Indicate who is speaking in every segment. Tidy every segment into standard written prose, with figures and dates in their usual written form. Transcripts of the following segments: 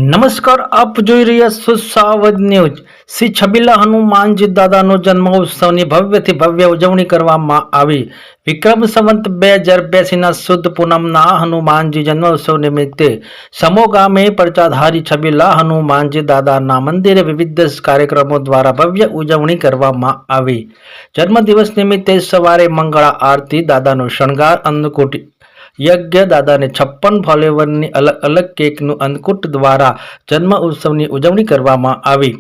Speaker 1: નમસ્કાર, આપ જોઈ રહ્યા છો સાવધ ન્યૂઝ। શ્રી છબીલા હનુમાનજી દાદાનો જન્મોત્સવની ભવ્યથી ભવ્ય ઉજવણી કરવામાં આવી। વિક્રમ સંવત 2082ના શુદ્ધ પૂનમના હનુમાનજી જન્મોત્સવ નિમિત્તે સમો ગામે પરચાધારી છબીલા હનુમાનજી દાદાના મંદિરે વિવિધ કાર્યક્રમો દ્વારા ભવ્ય ઉજવણી કરવામાં આવી। જન્મદિવસ નિમિત્તે સવારે મંગળા આરતી, દાદાનો શણગાર, અન્નકૂટ यज्ञ, दादा ने 56 फ्लेवरनी अलग अलग केकनु अन्नकूट द्वारा जन्म उत्सवनी उजवणी करवामां आवी।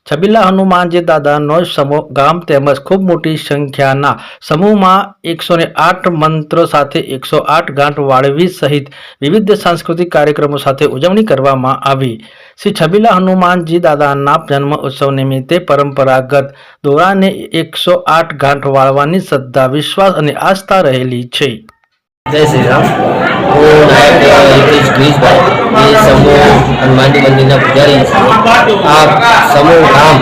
Speaker 1: छबीला हनुमानजी दादानो समूह गाम तेमज खूब मोटी संख्याना समूहमां 108 मंत्रों साथे 108 गांठ वाळवी सहित विविध सांस्कृतिक कार्यक्रमों साथे उजवणी करवामां आवी। श्री छबीला हनुमानजी दादाना जन्म उत्सव निमित्ते परंपरागत दोराने 108 गांठ वाळवानी श्रद्धा, विश्वास अने आस्था रहेली छे।
Speaker 2: जय श्री राम। હું નાયક હિતેશ ગિરીશભાઈ, એ સમૂહ હનુમાનજી મંદિરના પૂજારી છે। આ સમૂહ ગામ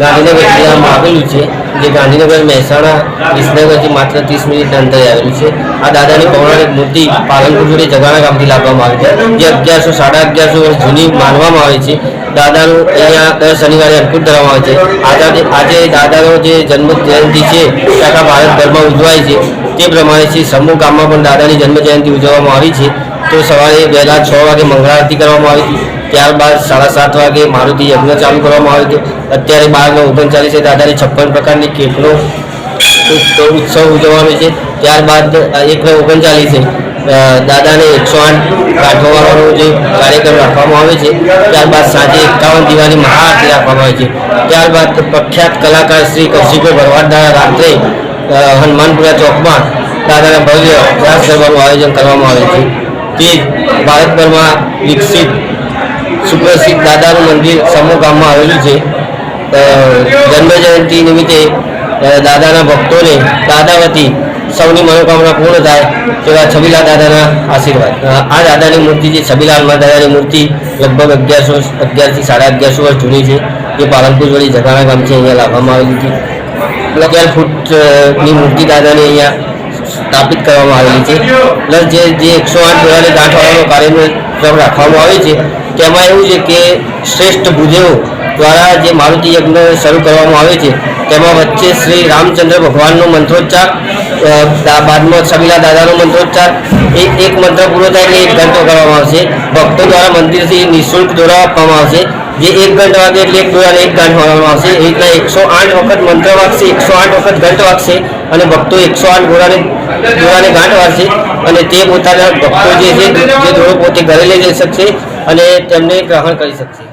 Speaker 2: ગાંધીનગર જિલ્લામાં આવેલું છે, જે ગાંધીનગર મહેસાણા વિસનગરથી માત્ર 30 મિનિટના અંતરે આવેલું છે। આ દાદાની પૌરાણિક મૂર્તિ પાલનપુર જોડે જગાણા ગામથી લાવવામાં આવી છે, જે 1100 સાડા 1100 વર્ષ જૂની માનવામાં આવે છે। દાદાનું અહીંયા દર શનિવારે અન્નકૂટ ધરવામાં આવે છે। આજે દાદાનો જે જન્મ જયંતિ છે આખા ભારતભરમાં ઉજવાય છે। તે પ્રમાણે છે સમૂહ ગામમાં પણ દાદાની જન્મ જયંતિ ઉજવવામાં આવી છે। તો સવારે વહેલા 6 વાગે મંગળા આરતી કરવામાં આવી હતી, ત્યારબાદ 7:30 વાગે મારુતિ યજ્ઞ ચાલુ કરવામાં આવ્યો હતો। અત્યારે 12:39 દાદાની 56 પ્રકારની કેકનો ઉત્સવ ઉજવવાનો છે। ત્યારબાદ 1:39 દાદાને 108 ગાંઠોવાળાનો જે કાર્યક્રમ રાખવામાં આવે છે। ત્યારબાદ સાંજે 51 દીવાની મહાઆરતી રાખવામાં આવે છે। ત્યારબાદ પ્રખ્યાત કલાકાર શ્રી કૌશિકભાઈ ભરવાડ દ્વારા રાત્રે હનુમાનપુરા ચોકમાં દાદાના ભવ્ય રાસ ગરબાનું આયોજન કરવામાં આવે છે। તે ભારતભરમાં વિકસિત સુપ્રસિદ્ધ દાદાનું મંદિર સમૂહ ગામમાં આવેલું છે। જન્મ જયંતિ નિમિત્તે દાદાના ભક્તોને દાદા વતી સૌની મનોકામના પૂર્ણ થાય તેવા છબીલા દાદાના આશીર્વાદ। આ દાદાની મૂર્તિ, જે છબીલા હનુમાન દાદાની મૂર્તિ લગભગ 11 થી સાડા 1100 વર્ષ જૂની છે, જે પાલનપુર જોડી જગાણા ગામથી અહીંયા લાવવામાં આવેલી છે। 11 ફૂટની મૂર્તિ દાદાને અહીંયા સ્થાપિત કરવામાં આવેલી છે। પ્લસ જે 108 દોરાની ગાંઠવાળાનો કાર્યક્રમ રાખવામાં આવે છે, તેમાં એવું છે કે શ્રેષ્ઠ ભૂદેવો દ્વારા જે મારુતિ યજ્ઞ શરૂ કરવામાં આવે છે, તેમાં વચ્ચે શ્રી રામચંદ્ર ભગવાનનો મંત્રોચ્ચાર, બાદમાં છબીલા દાદાનો મંત્રોચ્ચાર, એક મંત્ર પૂરો થાય એટલે 1 ઘંટો કરવામાં આવશે। ભક્તો દ્વારા મંદિરથી નિઃશુલ્ક દોરા આપવામાં આવશે, જે 1 ઘંટો વાગે એટલે 1 દોરાને 1 ગાંઠ વાળવામાં આવશે। એ રીતના 108 વખત મંત્ર વાગશે, 108 વખત ઘંટ વાગશે અને ભક્તો 108 દોરાને ગાંઠ વાગશે અને તે પોતાના ભક્તો જે છે જે દોરો પોતે ઘરે લઈ જઈ શકશે અને તેમને ગ્રહણ કરી શકશે।